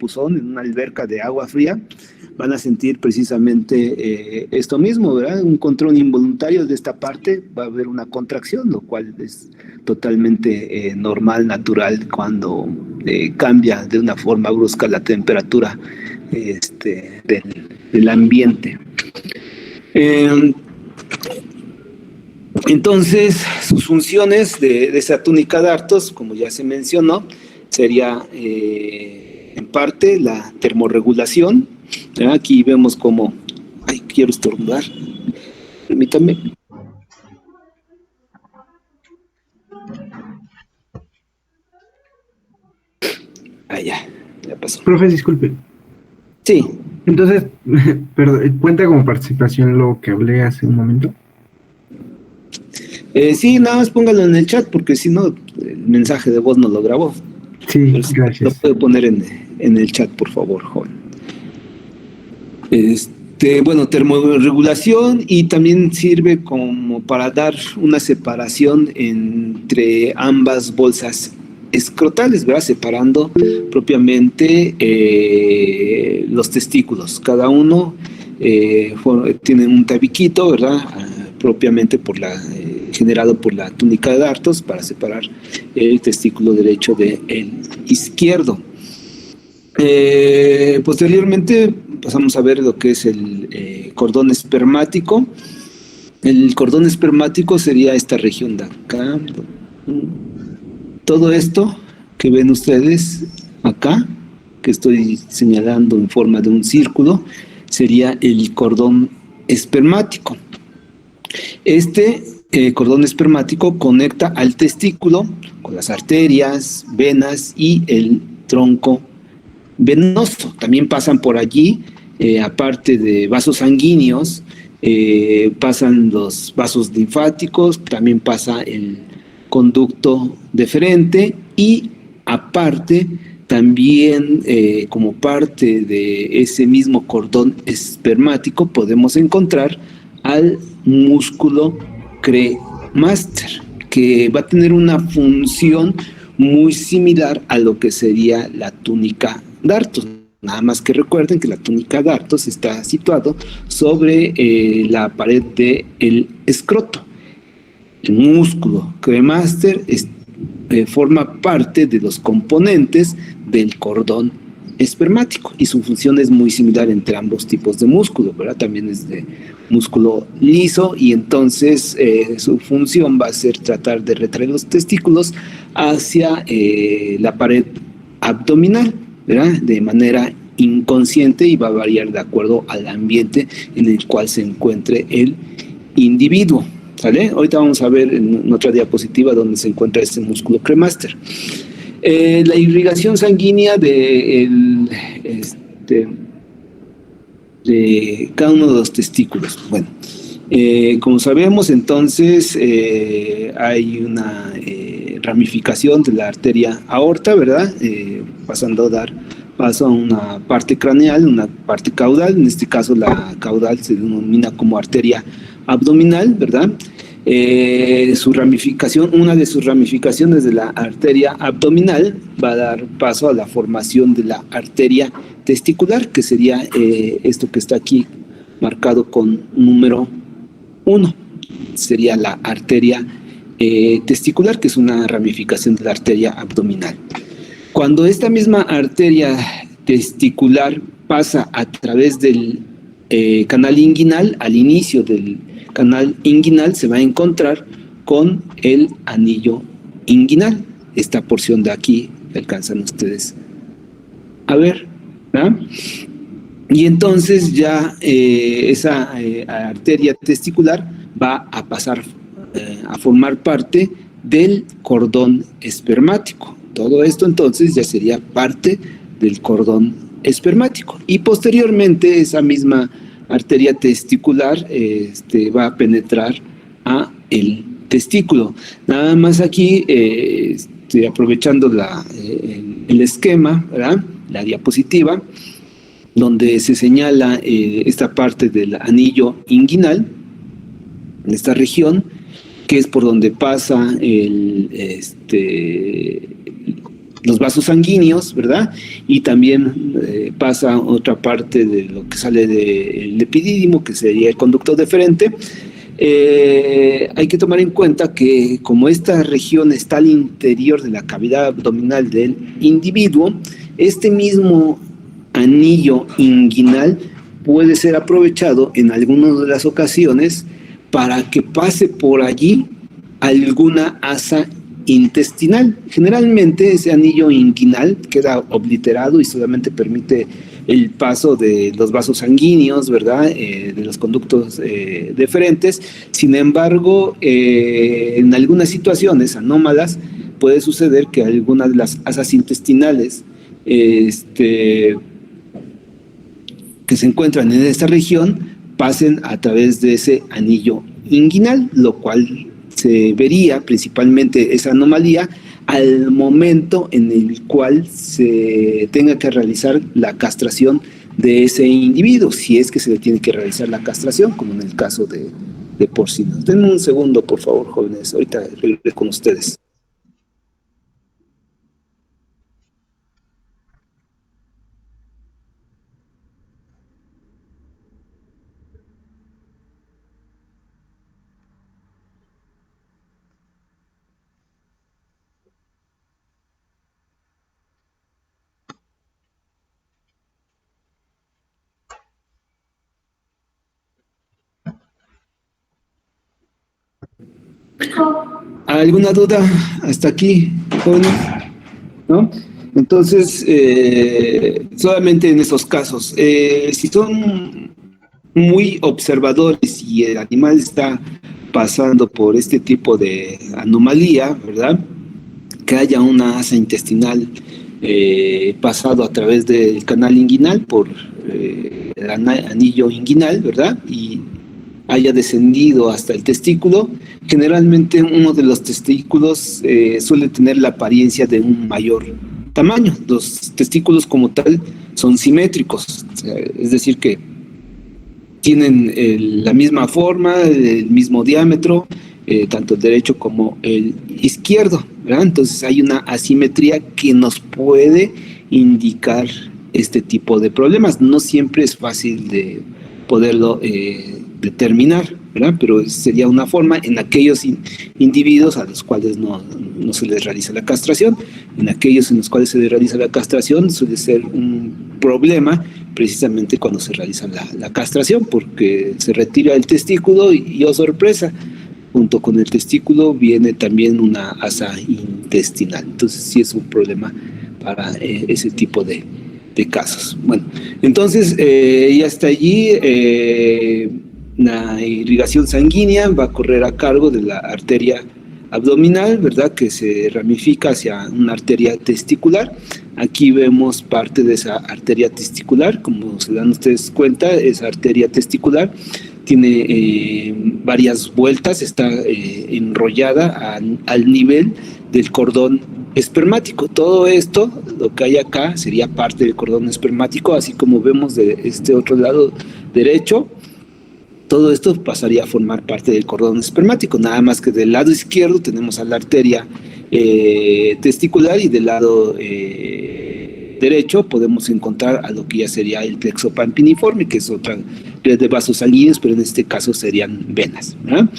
chapuzón, en una alberca de agua fría, van a sentir precisamente esto mismo, ¿verdad? Un control involuntario de esta parte, va a haber una contracción, lo cual es totalmente normal, natural, cuando cambia de una forma brusca la temperatura del ambiente. Entonces, sus funciones de esa túnica Dartos, como ya se mencionó, sería en parte la termorregulación. Aquí vemos como, ay, quiero estornudar, permítame. Ah, ya pasó. Profe, disculpe. Sí. Entonces, perdón, ¿cuenta como participación lo que hablé hace un momento? Sí, nada más póngalo en el chat, porque si no, el mensaje de voz no lo grabó. Sí, gracias. Lo puede poner en el chat, por favor, joven. Bueno, termorregulación, y también sirve como para dar una separación entre ambas bolsas escrotales, ¿verdad? Separando propiamente los testículos. Cada uno tiene un tabiquito, ¿verdad? Propiamente generado por la túnica de Dartos, para separar el testículo derecho del izquierdo. Posteriormente pasamos a ver lo que es el cordón espermático. El cordón espermático sería esta región de acá. Todo esto que ven ustedes acá, que estoy señalando en forma de un círculo, sería el cordón espermático. Este cordón espermático conecta al testículo con las arterias, venas y el tronco venoso. También pasan por allí, aparte de vasos sanguíneos, pasan los vasos linfáticos, también pasa el conducto deferente, y aparte también como parte de ese mismo cordón espermático podemos encontrar al músculo cremaster, que va a tener una función muy similar a lo que sería la túnica Dartos. Nada más que recuerden que la túnica Dartos está situado sobre la pared del escroto. El músculo cremaster forma parte de los componentes del cordón espermático, y su función es muy similar entre ambos tipos de músculo, ¿verdad? También es de músculo liso, y entonces su función va a ser tratar de retraer los testículos hacia la pared abdominal, ¿verdad? De manera inconsciente, y va a variar de acuerdo al ambiente en el cual se encuentre el individuo, ¿sale? Ahorita vamos a ver en otra diapositiva dónde se encuentra este músculo cremaster. La irrigación sanguínea de cada uno de los testículos. Bueno, como sabemos, entonces hay una ramificación de la arteria aorta, ¿verdad? Pasando a dar paso a una parte craneal, una parte caudal. En este caso, la caudal se denomina como arteria abdominal, ¿verdad? Su ramificación, una de sus ramificaciones de la arteria abdominal va a dar paso a la formación de la arteria testicular, que sería esto que está aquí marcado con número 1. Sería la arteria testicular, que es una ramificación de la arteria abdominal. Cuando esta misma arteria testicular pasa a través del canal inguinal, al inicio del canal inguinal se va a encontrar con el anillo inguinal. Esta porción de aquí alcanzan ustedes a ver, ¿verdad? Y entonces ya esa arteria testicular va a pasar a formar parte del cordón espermático. Todo esto entonces ya sería parte del cordón espermático, y posteriormente esa misma arteria testicular va a penetrar a el testículo. Nada más aquí, aprovechando el esquema, ¿verdad? La diapositiva, donde se señala esta parte del anillo inguinal, en esta región, que es por donde pasa los vasos sanguíneos, ¿verdad? Y también pasa otra parte de lo que sale del epidídimo, que sería el conducto deferente. Hay que tomar en cuenta que como esta región está al interior de la cavidad abdominal del individuo, este mismo anillo inguinal puede ser aprovechado en algunas de las ocasiones para que pase por allí alguna asa intestinal. Generalmente ese anillo inguinal queda obliterado y solamente permite el paso de los vasos sanguíneos, ¿verdad? De los conductos deferentes. Sin embargo, en algunas situaciones anómalas puede suceder que algunas de las asas intestinales que se encuentran en esta región pasen a través de ese anillo inguinal, lo cual se vería principalmente esa anomalía al momento en el cual se tenga que realizar la castración de ese individuo, si es que se le tiene que realizar la castración, como en el caso de porcinos. Denme un segundo, por favor, jóvenes, ahorita regreso con ustedes. ¿Alguna duda hasta aquí, jóvenes? ¿No? Entonces, solamente en esos casos, si son muy observadores y el animal está pasando por este tipo de anomalía, ¿verdad? Que haya una asa intestinal pasado a través del canal inguinal por el anillo inguinal, ¿verdad? Y haya descendido hasta el testículo. Generalmente uno de los testículos suele tener la apariencia de un mayor tamaño. Los testículos como tal son simétricos, o sea, es decir que tienen la misma forma, el mismo diámetro, tanto el derecho como el izquierdo, ¿verdad? Entonces hay una asimetría que nos puede indicar este tipo de problemas. No siempre es fácil de poderlo determinar, ¿verdad? Pero sería una forma en aquellos individuos a los cuales no se les realiza la castración. En aquellos en los cuales se les realiza la castración suele ser un problema precisamente cuando se realiza la castración, porque se retira el testículo y oh sorpresa, junto con el testículo viene también una asa intestinal. Entonces sí es un problema para ese tipo de casos. Bueno, entonces ya está allí. La irrigación sanguínea va a correr a cargo de la arteria abdominal, ¿verdad? Que se ramifica hacia una arteria testicular. Aquí vemos parte de esa arteria testicular. Como se dan ustedes cuenta, esa arteria testicular tiene varias vueltas, está enrollada al nivel del cordón espermático. Todo esto, lo que hay acá, sería parte del cordón espermático, así como vemos de este otro lado derecho. Todo esto pasaría a formar parte del cordón espermático, nada más que del lado izquierdo tenemos a la arteria testicular y del lado derecho podemos encontrar a lo que ya sería el plexo pampiniforme, que es otra red de vasos sanguíneos, pero en este caso serían venas, ¿verdad?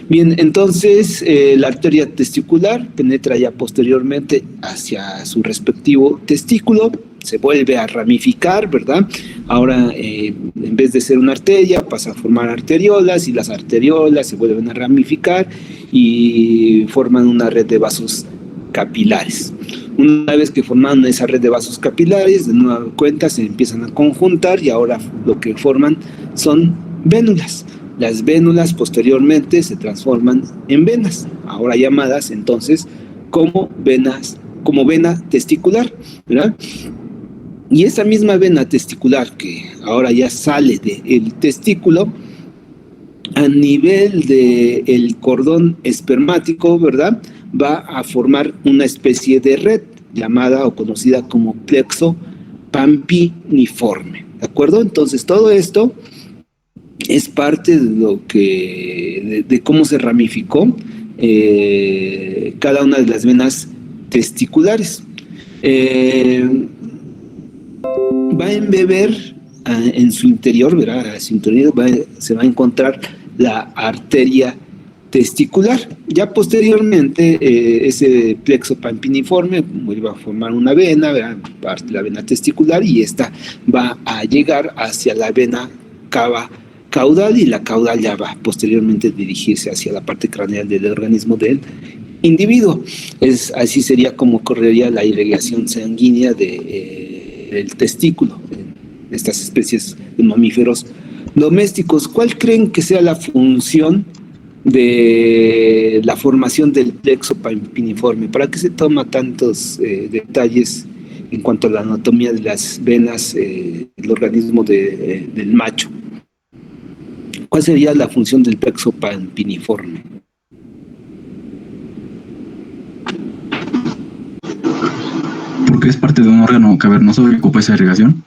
Bien, entonces la arteria testicular penetra ya posteriormente hacia su respectivo testículo, se vuelve a ramificar, ¿verdad? Ahora, en vez de ser una arteria, pasa a formar arteriolas y las arteriolas se vuelven a ramificar y forman una red de vasos capilares. Una vez que forman esa red de vasos capilares, de nueva cuenta se empiezan a conjuntar y ahora lo que forman son vénulas. Las vénulas posteriormente se transforman en venas, ahora llamadas entonces como vena testicular, ¿verdad? Y esa misma vena testicular que ahora ya sale del testículo, a nivel del cordón espermático, ¿verdad? Va a formar una especie de red llamada o conocida como plexo pampiniforme, ¿de acuerdo? Entonces todo esto es parte de lo que de cómo se ramificó cada una de las venas testiculares. eh, va a embeber en su interior, ¿verdad? En su interior se va a encontrar la arteria testicular. Ya posteriormente, ese plexo pampiniforme va a formar una vena, ¿verdad? Parte de la vena testicular, y esta va a llegar hacia la vena cava caudal, y la caudal ya va posteriormente a dirigirse hacia la parte craneal del organismo del individuo. Así sería como correría la irrigación sanguínea del testículo en estas especies de mamíferos domésticos. ¿Cuál creen que sea la función de la formación del plexo pampiniforme? ¿Para qué se toma tantos detalles en cuanto a la anatomía de las venas del organismo del macho? ¿Cuál sería la función del plexo pampiniforme? Porque es parte de un órgano cavernoso que ocupa esa irrigación.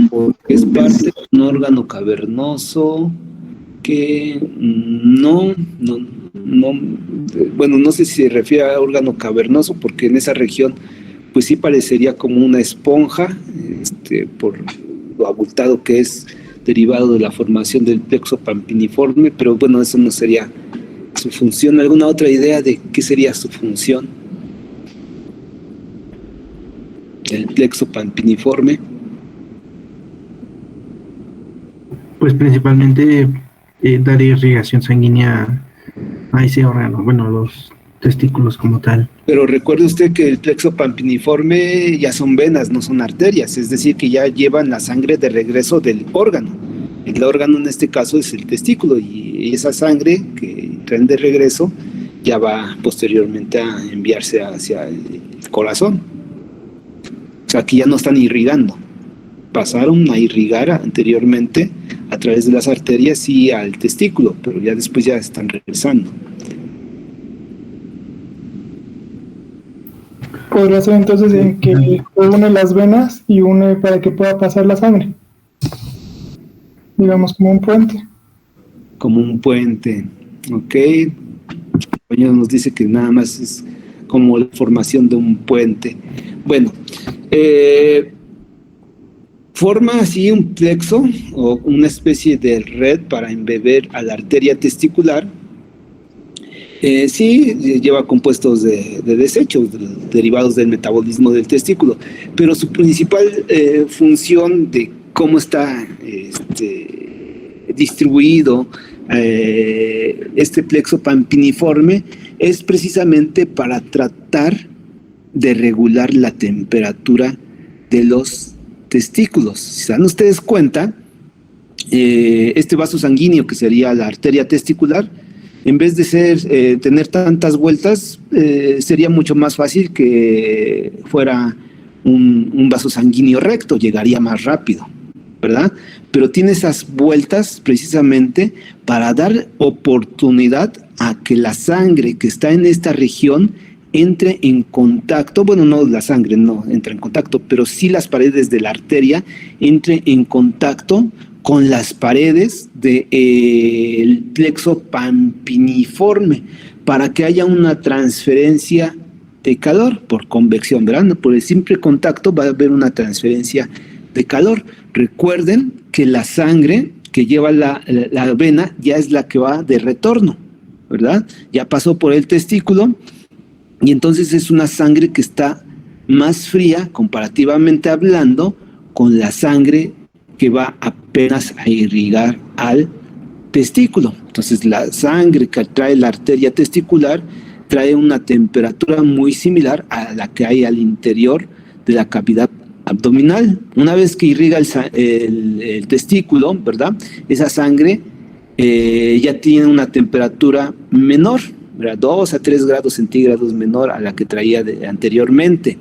Porque es parte de un órgano cavernoso que bueno, no sé si se refiere a órgano cavernoso, porque en esa región pues sí parecería como una esponja, por lo abultado que es, derivado de la formación del plexo pampiniforme, pero bueno, eso no sería su función. ¿Alguna otra idea de qué sería su función? El plexo pampiniforme. Pues principalmente dar irrigación sanguínea a ese órgano, bueno, los testículos como tal. Pero recuerde usted que el plexo pampiniforme ya son venas, no son arterias, es decir, que ya llevan la sangre de regreso del órgano. El órgano en este caso es el testículo, y esa sangre que traen de regreso ya va posteriormente a enviarse hacia el corazón. O sea, aquí ya no están irrigando. Pasaron a irrigar anteriormente a través de las arterias y al testículo, pero ya después ya están regresando. Podría ser entonces en que une las venas y une para que pueda pasar la sangre. Digamos como un puente. Como un puente, ok. El compañero nos dice que nada más es como la formación de un puente. Bueno, forma así un plexo o una especie de red para embeber a la arteria testicular. Sí, lleva compuestos de desechos derivados del metabolismo del testículo, pero su principal función de cómo está distribuido este plexo pampiniforme es precisamente para tratar de regular la temperatura de los testículos. Si se dan ustedes cuenta, este vaso sanguíneo que sería la arteria testicular, en vez de tener tantas vueltas, sería mucho más fácil que fuera un vaso sanguíneo recto, llegaría más rápido, ¿verdad? Pero tiene esas vueltas precisamente para dar oportunidad a que la sangre que está en esta región entre en contacto, bueno, no la sangre no entra en contacto, pero sí las paredes de la arteria entre en contacto con las paredes del plexo pampiniforme, para que haya una transferencia de calor por convección, ¿verdad? Por el simple contacto va a haber una transferencia de calor. Recuerden que la sangre que lleva la vena ya es la que va de retorno, ¿verdad? Ya pasó por el testículo, y entonces es una sangre que está más fría, comparativamente hablando, con la sangre que va apenas a irrigar al testículo. Entonces la sangre que trae la arteria testicular trae una temperatura muy similar a la que hay al interior de la cavidad abdominal. Una vez que irriga el testículo, ¿verdad? Esa sangre ya tiene una temperatura menor, ¿verdad? 2 a 3 grados centígrados menor a la que traía anteriormente.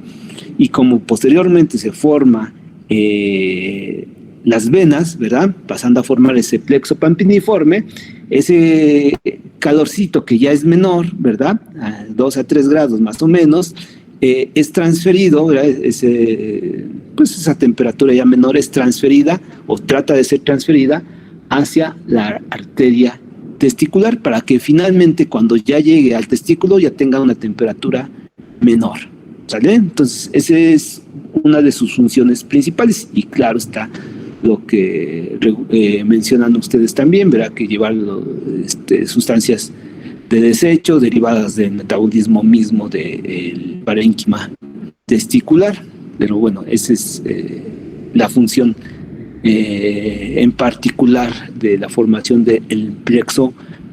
Y como posteriormente se forma las venas, ¿verdad? Pasando a formar ese plexo pampiniforme, ese calorcito que ya es menor, ¿verdad? A 2 a 3 grados más o menos, es transferido, ¿verdad? Pues esa temperatura ya menor es transferida o trata de ser transferida hacia la arteria testicular, para que finalmente cuando ya llegue al testículo ya tenga una temperatura menor, ¿sale? Entonces, esa es una de sus funciones principales, y claro está lo que mencionan ustedes también, ¿verdad? Que llevar sustancias de desecho derivadas del metabolismo mismo del parénquima testicular, pero bueno, esa es la función en particular de la formación del plexo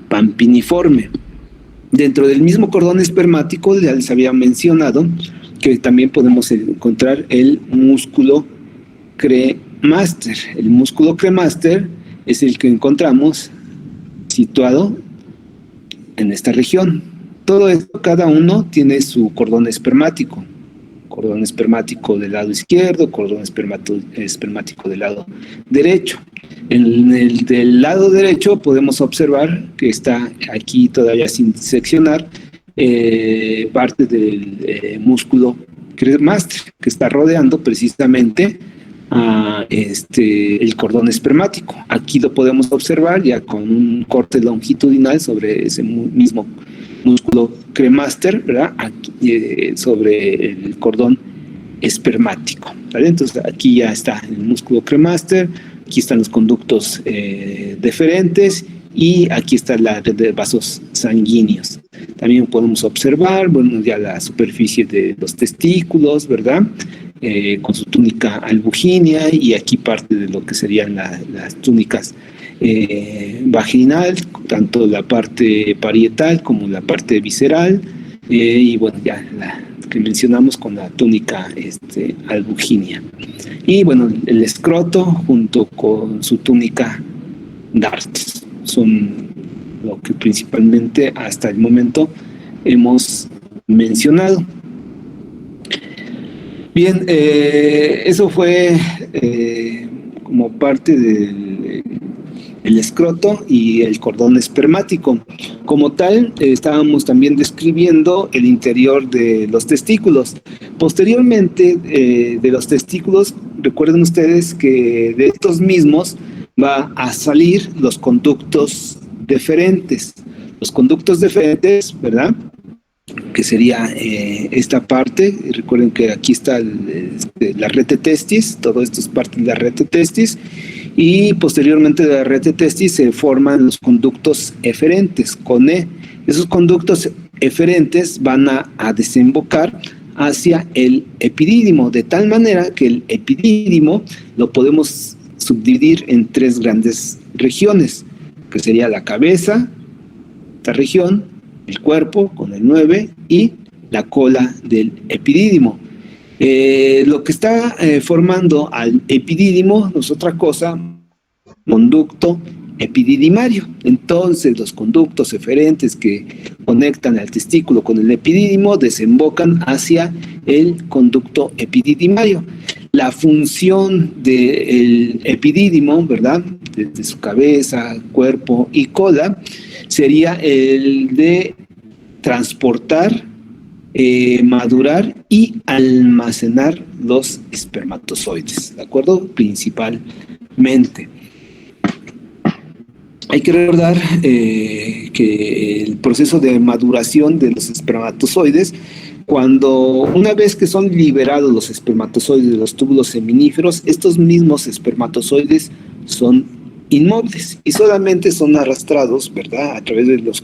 pampiniforme. Dentro del mismo cordón espermático ya les había mencionado que también podemos encontrar el músculo cremaster. El músculo cremaster es el que encontramos situado en esta región. Todo esto, cada uno tiene su cordón espermático del lado izquierdo, cordón espermático del lado derecho. En el del lado derecho podemos observar que está aquí todavía sin seccionar parte del músculo cremaster que está rodeando precisamente a el cordón espermático. Aquí lo podemos observar ya con un corte longitudinal sobre ese mismo músculo cremaster, ¿verdad? Aquí, sobre el cordón espermático, ¿vale? Entonces aquí ya está el músculo cremaster, aquí están los conductos deferentes y aquí está la red de vasos sanguíneos. También podemos observar, bueno, ya la superficie de los testículos, ¿verdad? Con su túnica albugínea, y aquí parte de lo que serían las túnicas vaginal, tanto la parte parietal como la parte visceral, y bueno, ya la que mencionamos con la túnica albugínea. Y bueno, el escroto junto con su túnica darts son lo que principalmente hasta el momento hemos mencionado. Bien, eso fue como parte del escroto y el cordón espermático. Como tal, estábamos también describiendo el interior de los testículos. Posteriormente, de los testículos, recuerden ustedes que de estos mismos va a salir los conductos deferentes. Los conductos deferentes, ¿verdad?, que sería esta parte. Recuerden que aquí está la rete testis, todo esto es parte de la rete testis, y posteriormente de la rete testis se forman los conductos eferentes con E. Esos conductos eferentes van a desembocar hacia el epidídimo, de tal manera que el epidídimo lo podemos subdividir en tres grandes regiones, que sería la cabeza, esta región, el cuerpo con el 9 y la cola del epidídimo. Lo que está formando al epidídimo no es otra cosa, conducto epididimario. Entonces los conductos eferentes que conectan al testículo con el epidídimo desembocan hacia el conducto epididimario. La función del epidídimo, ¿verdad?, desde su cabeza, cuerpo y cola, sería el de transportar, madurar y almacenar los espermatozoides, ¿de acuerdo? Principalmente. Hay que recordar que el proceso de maduración de los espermatozoides, cuando una vez que son liberados los espermatozoides de los túbulos seminíferos, estos mismos espermatozoides son inmóviles y solamente son arrastrados, ¿verdad?, a través de los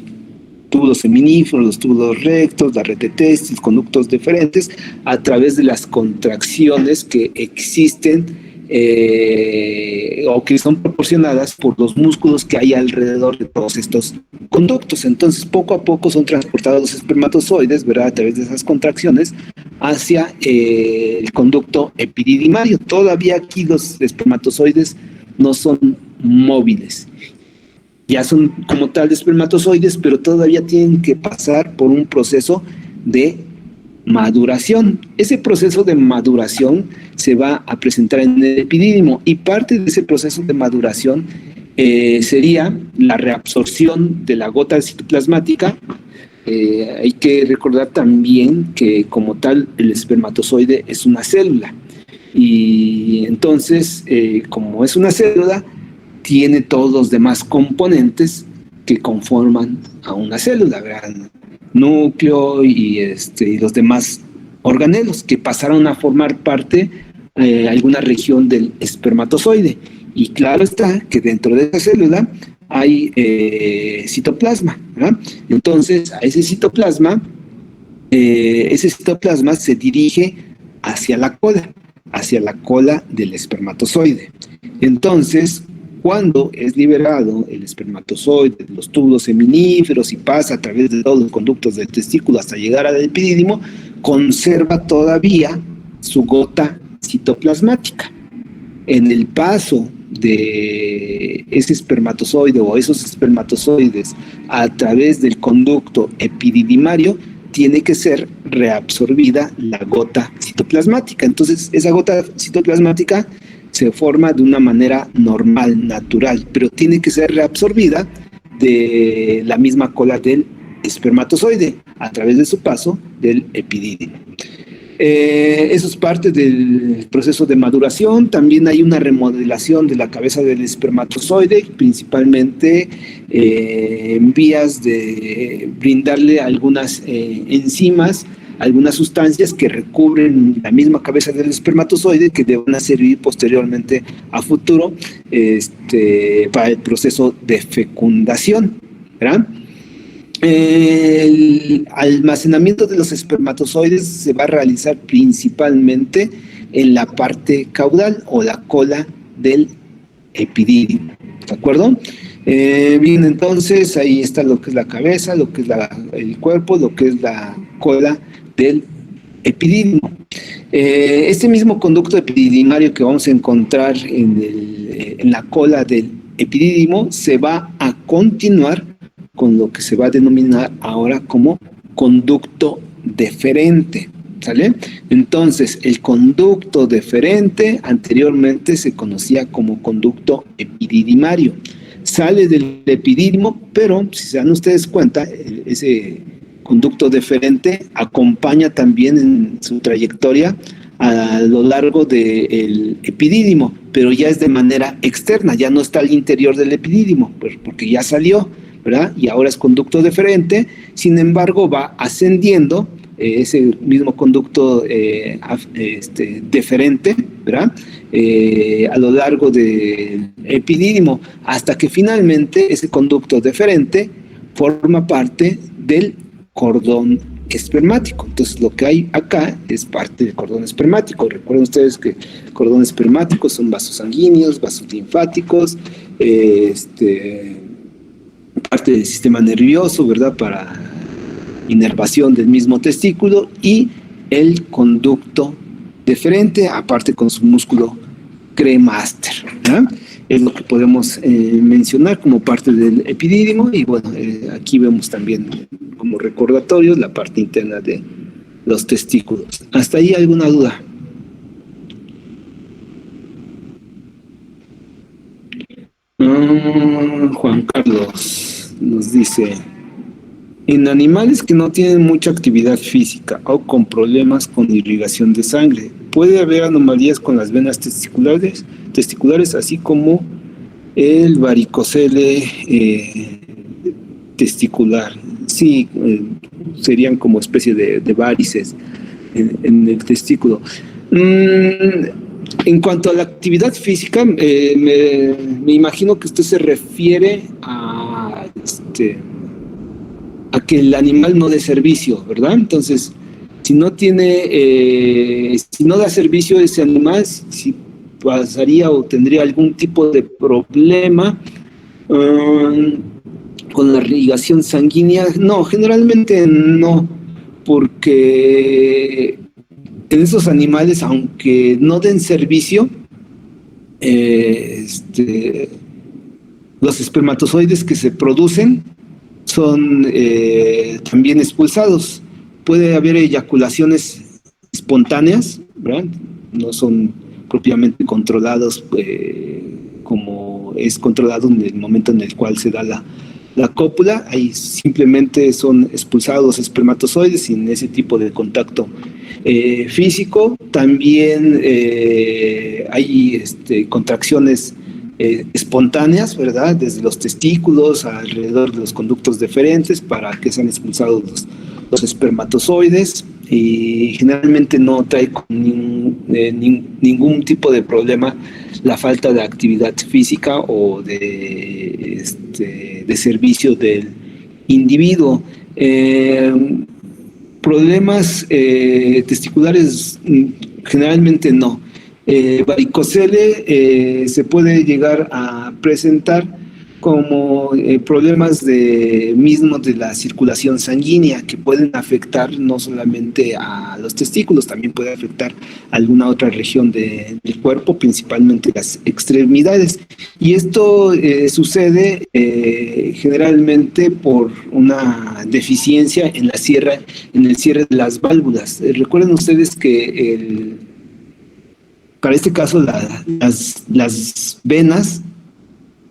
túbulos seminíferos, los túbulos rectos, la rete testis, conductos deferentes, a través de las contracciones que existen o que son proporcionadas por los músculos que hay alrededor de todos estos conductos. Entonces, poco a poco son transportados los espermatozoides, ¿verdad?, a través de esas contracciones hacia el conducto epididimario. Todavía aquí los espermatozoides no son móviles. Ya son como tal espermatozoides, pero todavía tienen que pasar por un proceso de maduración. Ese proceso de maduración se va a presentar en el epidídimo, y parte de ese proceso de maduración sería la reabsorción de la gota citoplasmática. Hay que recordar también que como tal el espermatozoide es una célula, y entonces como es una célula, tiene todos los demás componentes que conforman a una célula, ¿verdad? núcleo y los demás organelos que pasaron a formar parte alguna región del espermatozoide. Y claro está que dentro de esa célula hay citoplasma, ¿verdad? Entonces, a ese citoplasma se dirige hacia la cola del espermatozoide. Entonces, cuando es liberado el espermatozoide de los túbulos seminíferos y pasa a través de todos los conductos del testículo hasta llegar al epidídimo, conserva todavía su gota citoplasmática. En el paso de ese espermatozoide o esos espermatozoides a través del conducto epididimario, tiene que ser reabsorbida la gota citoplasmática. Entonces, esa gota citoplasmática se forma de una manera normal, natural, pero tiene que ser reabsorbida de la misma cola del espermatozoide a través de su paso del epidídimo. Eso es parte del proceso de maduración. También hay una remodelación de la cabeza del espermatozoide, principalmente en vías de brindarle algunas enzimas, algunas sustancias que recubren la misma cabeza del espermatozoide que van a servir posteriormente a futuro para el proceso de fecundación, ¿verdad? El almacenamiento de los espermatozoides se va a realizar principalmente en la parte caudal o la cola del epidídimo, ¿de acuerdo? Bien, entonces ahí está lo que es la cabeza, lo que es el cuerpo, lo que es la cola del epidídimo. Este mismo conducto epididimario que vamos a encontrar en la cola del epidídimo se va a continuar con lo que se va a denominar ahora como conducto deferente, ¿sale? Entonces, el conducto deferente anteriormente se conocía como conducto epididimario. Sale del epidídimo, pero si se dan ustedes cuenta, ese conducto deferente acompaña también en su trayectoria a lo largo del epidídimo, pero ya es de manera externa, ya no está al interior del epidídimo, porque ya salió, ¿verdad? Y ahora es conducto deferente. Sin embargo, va ascendiendo ese mismo conducto deferente, ¿verdad? A lo largo del epidídimo, hasta que finalmente ese conducto deferente forma parte del cordón espermático. Entonces, lo que hay acá es parte del cordón espermático. Recuerden ustedes que el cordón espermático son vasos sanguíneos, vasos linfáticos, parte del sistema nervioso, ¿verdad?, para inervación del mismo testículo, y el conducto deferente, aparte con su músculo cremaster, ¿verdad? Es lo que podemos mencionar como parte del epidídimo. Y bueno, aquí vemos también como recordatorio la parte interna de los testículos. ¿Hasta ahí alguna duda? Juan Carlos nos dice: en animales que no tienen mucha actividad física o con problemas con irrigación de sangre, ¿puede haber anomalías con las venas testiculares, así como el varicocele testicular? Sí, serían como especie de varices en el testículo. En cuanto a la actividad física, me imagino que usted se refiere a que el animal no dé servicio, ¿verdad? Entonces, si no da servicio ese animal, si pasaría o tendría algún tipo de problema con la irrigación sanguínea. No, generalmente no, porque en esos animales, aunque no den servicio, los espermatozoides que se producen son también expulsados. Puede haber eyaculaciones espontáneas, ¿verdad? No son propiamente controlados como es controlado en el momento en el cual se da la cópula. Ahí simplemente son expulsados espermatozoides sin ese tipo de contacto físico. También hay contracciones espontáneas, ¿verdad? Desde los testículos alrededor de los conductos deferentes para que sean expulsados los espermatozoides, y generalmente no trae con ningún tipo de problema la falta de actividad física o de servicio del individuo. Problemas testiculares generalmente no. Varicocele se puede llegar a presentar como problemas mismos de la circulación sanguínea, que pueden afectar no solamente a los testículos, también puede afectar a alguna otra región del cuerpo, principalmente las extremidades. Y esto sucede generalmente por una deficiencia en el cierre de las válvulas. Recuerden ustedes que para este caso las venas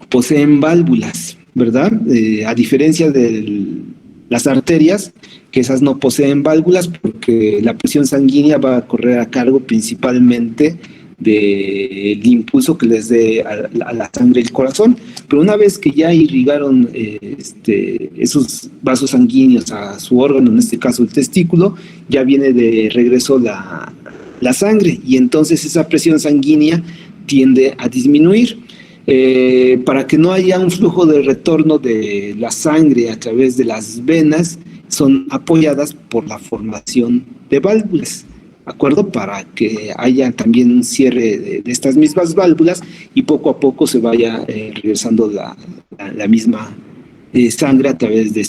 poseen válvulas, ¿verdad? A diferencia de las arterias, que esas no poseen válvulas porque la presión sanguínea va a correr a cargo principalmente del impulso que les dé a la sangre el corazón. Pero una vez que ya irrigaron esos vasos sanguíneos a su órgano, en este caso el testículo, ya viene de regreso la sangre, y entonces esa presión sanguínea tiende a disminuir. Para que no haya un flujo de retorno de la sangre a través de las venas, son apoyadas por la formación de válvulas, ¿de acuerdo? Para que haya también un cierre de estas mismas válvulas y poco a poco se vaya regresando la misma sangre a través de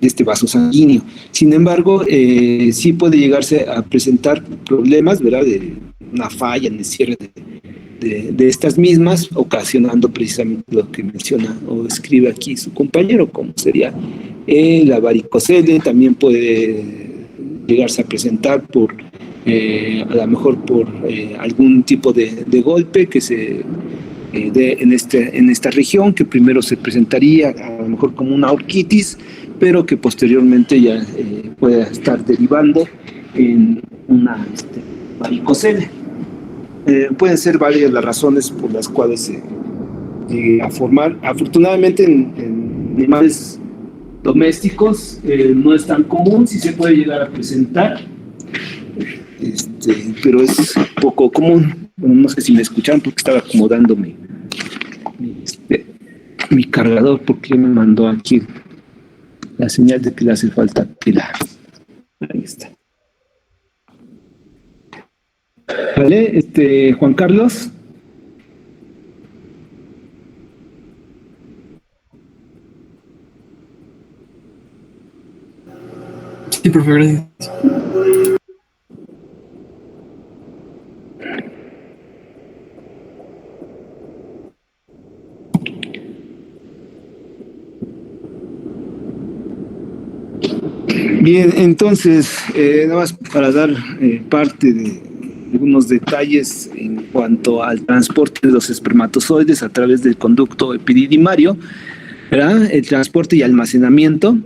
este vaso sanguíneo. Sin embargo, sí puede llegarse a presentar problemas, ¿verdad?, de una falla en el cierre de estas mismas, ocasionando precisamente lo que menciona o escribe aquí su compañero, como sería la varicocele. También puede llegarse a presentar a lo mejor por algún tipo de golpe que se dé en esta región, que primero se presentaría a lo mejor como una orquitis, pero que posteriormente ya pueda estar derivando en una varicocele. Pueden ser varias las razones por las cuales se llega a formar. Afortunadamente en animales domésticos no es tan común, sí se puede llegar a presentar, pero es poco común. Bueno, no sé si me escuchan porque estaba acomodando mi cargador, porque me mandó aquí la señal de que le hace falta pila. Ahí está. Vale, Juan Carlos. Sí, profe, gracias. Bien, entonces, nada más para dar parte de algunos detalles en cuanto al transporte de los espermatozoides a través del conducto epididimario, ¿verdad? El transporte y almacenamiento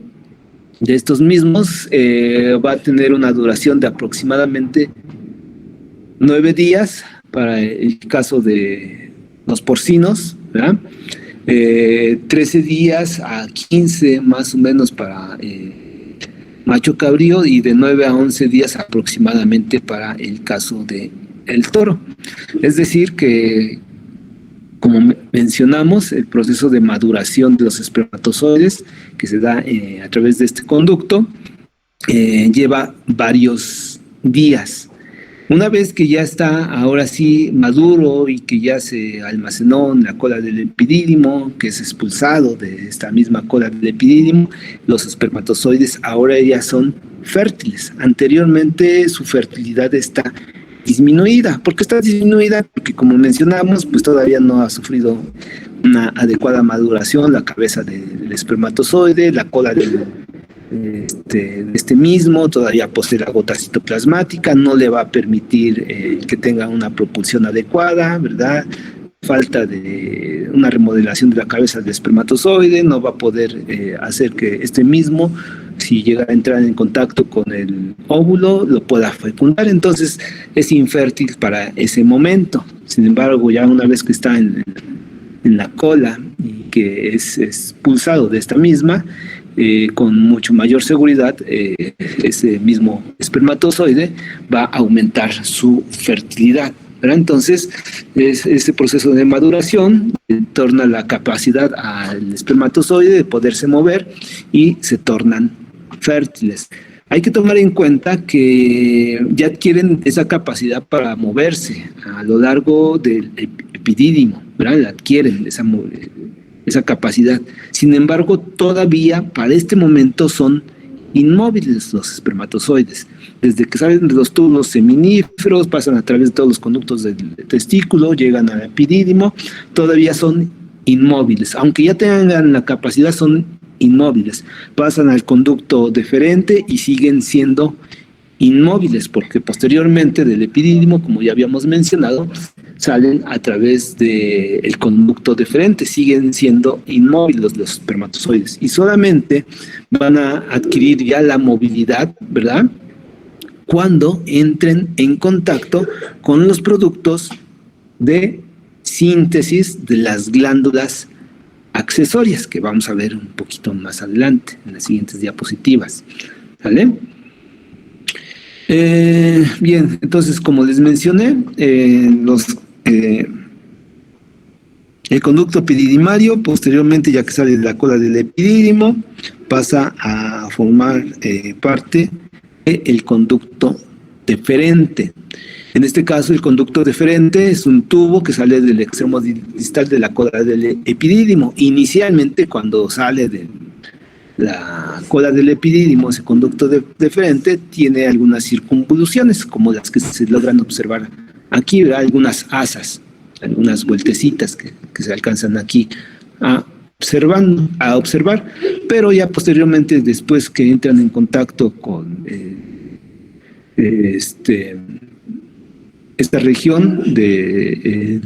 de estos mismos va a tener una duración de aproximadamente 9 días para el caso de los porcinos, ¿verdad? 13 días a 15 más o menos para macho cabrío, y de 9 a 11 días aproximadamente para el caso de el toro. Es decir que, como mencionamos, el proceso de maduración de los espermatozoides que se da a través de este conducto lleva varios días. Una vez que ya está ahora sí maduro y que ya se almacenó en la cola del epidídimo, que es expulsado de esta misma cola del epidídimo, los espermatozoides ahora ya son fértiles. Anteriormente su fertilidad está disminuida. ¿Por qué está disminuida? Porque, como mencionamos, pues todavía no ha sufrido una adecuada maduración la cabeza del espermatozoide, la cola de este mismo todavía posee la gota citoplasmática, no le va a permitir que tenga una propulsión adecuada, ¿verdad? Falta de una remodelación de la cabeza del espermatozoide, no va a poder hacer que este mismo si llega a entrar en contacto con el óvulo, lo pueda fecundar, entonces es infértil para ese momento. Sin embargo, ya una vez que está en la cola y que es expulsado de esta misma, con mucho mayor seguridad, ese mismo espermatozoide va a aumentar su fertilidad, ¿verdad? Entonces, ese proceso de maduración torna la capacidad al espermatozoide de poderse mover y se tornan fértiles. Hay que tomar en cuenta que ya adquieren esa capacidad para moverse a lo largo del epidídimo, ¿verdad? La adquieren esa capacidad. Sin embargo, todavía para este momento son inmóviles los espermatozoides. Desde que salen de los túbulos seminíferos, pasan a través de todos los conductos del testículo, llegan al epidídimo, todavía son inmóviles. Aunque ya tengan la capacidad, son inmóviles. Pasan al conducto deferente y siguen siendo inmóviles, porque posteriormente del epidídimo, como ya habíamos mencionado, salen a través del conducto deferente, siguen siendo inmóviles los espermatozoides y solamente van a adquirir ya la movilidad, ¿verdad?, cuando entren en contacto con los productos de síntesis de las glándulas accesorias, que vamos a ver un poquito más adelante en las siguientes diapositivas. ¿Vale? Bien, entonces, como les mencioné, el conducto epididimario, posteriormente, ya que sale de la cola del epidídimo, pasa a formar parte del conducto deferente. En este caso, el conducto deferente es un tubo que sale del extremo distal de la cola del epidídimo. Inicialmente, cuando sale de la cola del epidídimo, ese conducto deferente tiene algunas circunvoluciones, como las que se logran observar aquí, ¿verdad? Algunas asas, algunas vueltecitas que se alcanzan aquí a observar, pero ya posteriormente, después que entran en contacto con esta región de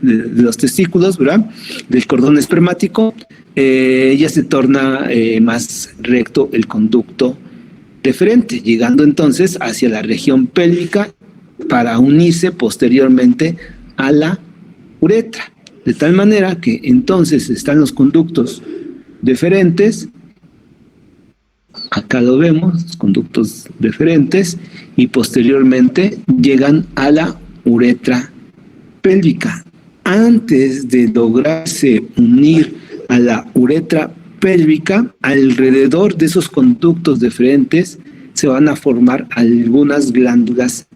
los testículos, ¿verdad?, del cordón espermático, ya se torna más recto el conducto deferente, llegando entonces hacia la región pélvica para unirse posteriormente a la uretra, de tal manera que entonces están los conductos deferentes, acá lo vemos, los conductos deferentes, y posteriormente llegan a la uretra pélvica. Antes de lograrse unir a la uretra pélvica, alrededor de esos conductos deferentes se van a formar algunas glándulas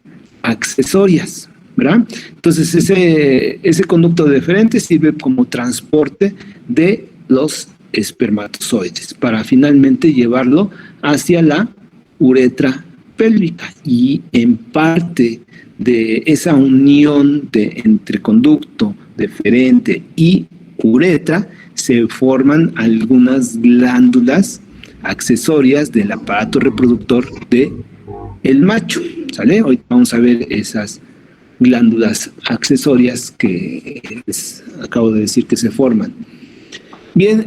accesorias, ¿verdad? Entonces ese conducto deferente sirve como transporte de los espermatozoides para finalmente llevarlo hacia la uretra pélvica, y en parte de esa unión entre conducto deferente y uretra se forman algunas glándulas accesorias del aparato reproductor del macho, ¿sale? Hoy vamos a ver esas glándulas accesorias que les acabo de decir que se forman. Bien,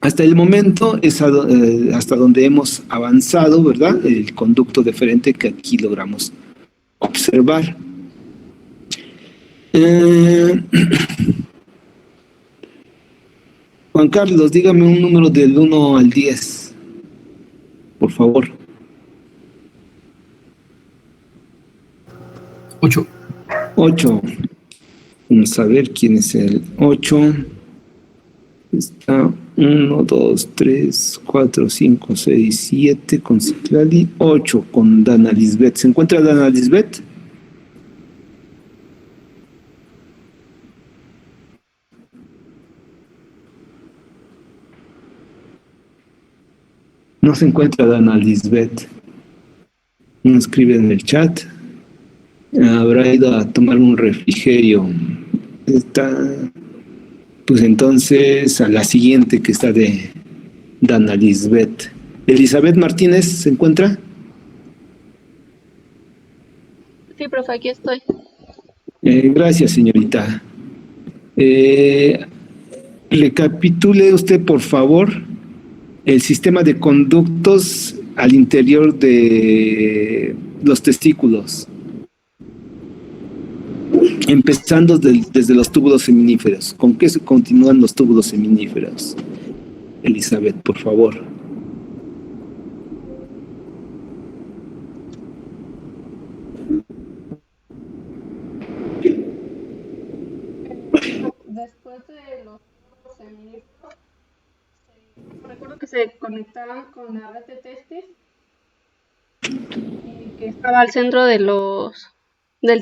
hasta el momento es hasta donde hemos avanzado, ¿verdad? El conducto deferente que aquí logramos observar. Juan Carlos, dígame un número del 1 al 10, por favor. 8. 8. Vamos a ver quién es el 8. Está 1, 2, 3, 4, 5, 6, 7 con Citlali, 8 con Dana Lisbeth. ¿Se encuentra Dana Lisbeth? No se encuentra Dana Lisbeth. No escribe en el chat. Habrá ido a tomar un refrigerio. Está, pues entonces, a la siguiente, que está de Dana Lisbeth. Elizabeth Martínez, ¿se encuentra? Sí, profe, aquí estoy. Gracias, señorita. Recapitule usted, por favor, el sistema de conductos al interior de los testículos, empezando desde los túbulos seminíferos. ¿Con qué se continúan los túbulos seminíferos? Elizabeth, por favor. Después de los seminíferos, recuerdo que se conectaban con la red de testis y que estaba al centro del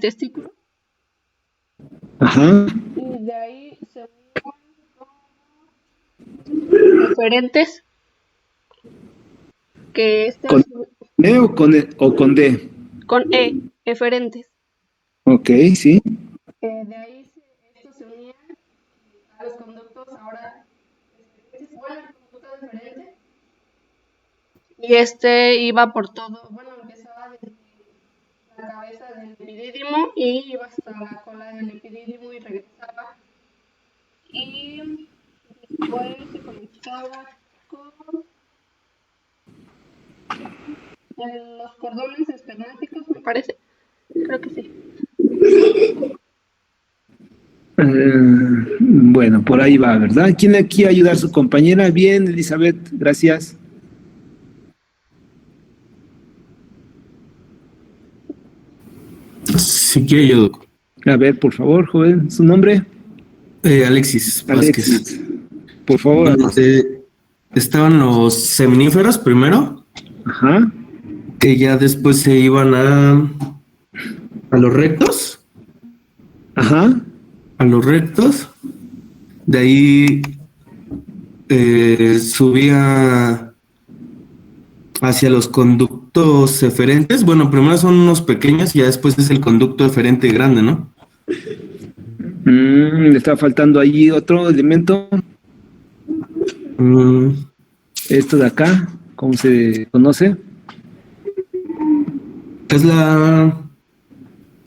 testículo. Ajá. Y de ahí se unían diferentes que ¿Con E o con D? con eferentes. Ok, sí. De ahí estos se unían a los conductos ahora, bueno, el conducto diferente. Y iba por todo, bueno, empezaba desde la cabeza del epidídimo y iba hasta la cola del epidídimo y regresaba. Y después se conectaba con los cordones espermáticos, me parece. Creo que sí. Bueno, por ahí va, ¿verdad? ¿Quién aquí ayuda a su compañera? Bien, Elizabeth, gracias. Si quiere yo, doc. A ver, por favor, joven, ¿su nombre? Alexis Vázquez. Alexis, por favor. Bueno, estaban los seminíferos primero, Ajá, que ya después se iban a los rectos. ajá, A los rectos. De ahí subía hacia los conductos eferentes. Bueno, primero son unos pequeños y ya después es el conducto eferente grande, ¿no? le está faltando allí otro elemento. Esto de acá, ¿cómo se conoce? Es la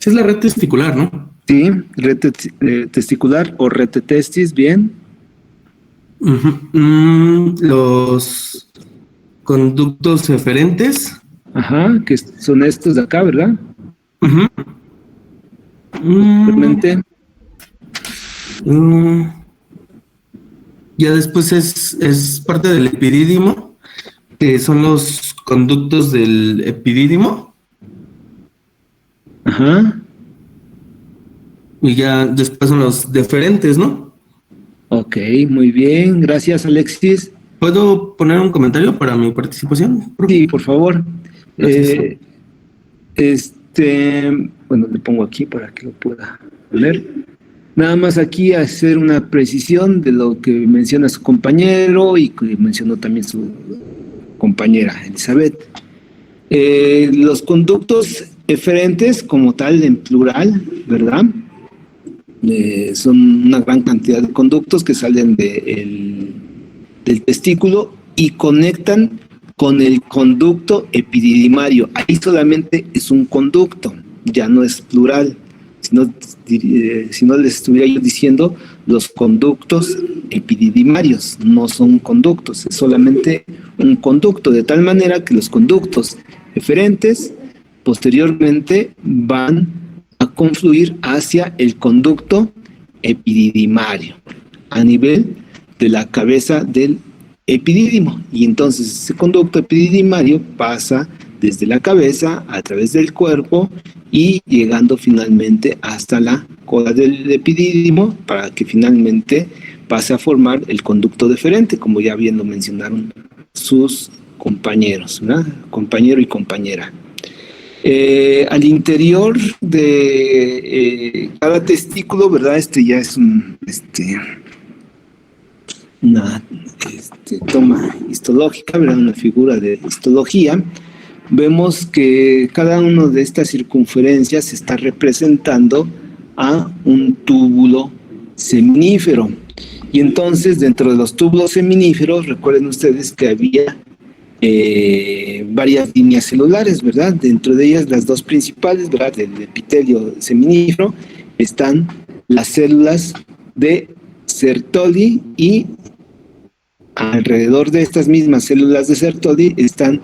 red testicular, ¿no? Sí, red testicular o red de testis, bien. Los conductos eferentes. Ajá, que son estos de acá, ¿verdad? Realmente. Ya después es parte del epidídimo, que son los conductos del epidídimo. Ajá. Y ya después son los deferentes, ¿no? Ok, muy bien. Gracias, Alexis. ¿Puedo poner un comentario para mi participación? Sí, por favor. Gracias. Bueno, le pongo aquí para que lo pueda ver. Nada más aquí hacer una precisión de lo que menciona su compañero y que mencionó también su compañera Elizabeth. Los conductos eferentes, como tal, en plural, ¿verdad? Son una gran cantidad de conductos que salen del testículo y conectan con el conducto epididimario. Ahí solamente es un conducto, ya no es plural. Si no les estuviera yo diciendo los conductos epididimarios, no son conductos, es solamente un conducto, de tal manera que los conductos eferentes posteriormente van a confluir hacia el conducto epididimario a nivel de la cabeza del epidídimo, y entonces ese conducto epididimario pasa desde la cabeza a través del cuerpo y llegando finalmente hasta la cola del epidídimo para que finalmente pase a formar el conducto deferente, como ya bien lo mencionaron sus compañeros, ¿verdad? Compañero y compañera. Al interior de cada testículo, ¿verdad? Ya es una toma histológica, ¿verdad? Una figura de histología. Vemos que cada una de estas circunferencias está representando a un túbulo seminífero. Y entonces, dentro de los túbulos seminíferos, recuerden ustedes que había varias líneas celulares, ¿verdad? Dentro de ellas, las dos principales, ¿verdad? Del epitelio seminífero, están las células de Sertoli y alrededor de estas mismas células de Sertoli están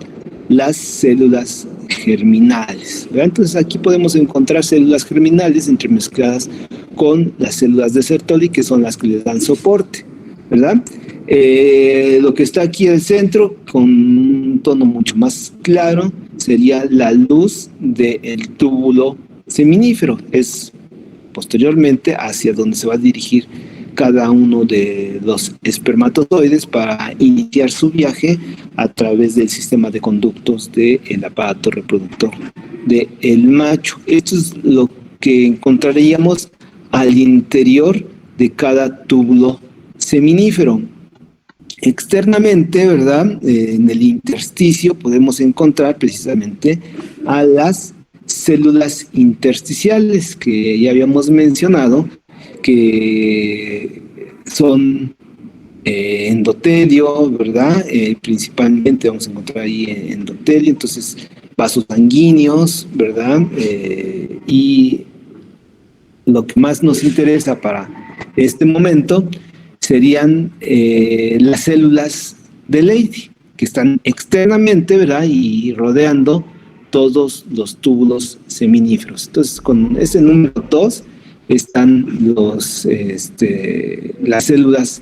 las células germinales, ¿verdad? Entonces aquí podemos encontrar células germinales entremezcladas con las células de Sertoli, que son las que les dan soporte, ¿verdad? Lo que está aquí al centro, con un tono mucho más claro, sería la luz del túbulo seminífero. Es posteriormente hacia donde se va a dirigir cada uno de los espermatozoides para iniciar su viaje a través del sistema de conductos del aparato reproductor del macho. Esto es lo que encontraríamos al interior de cada túbulo seminífero. Externamente, ¿verdad? En el intersticio podemos encontrar precisamente a las células intersticiales que ya habíamos mencionado, que son endotelio, ¿verdad? Principalmente vamos a encontrar ahí endotelio, entonces vasos sanguíneos, ¿verdad? Y lo que más nos interesa para este momento serían las células de Leydig, que están externamente, ¿verdad? Y rodeando todos los túbulos seminíferos. Entonces, con ese número 2 están las células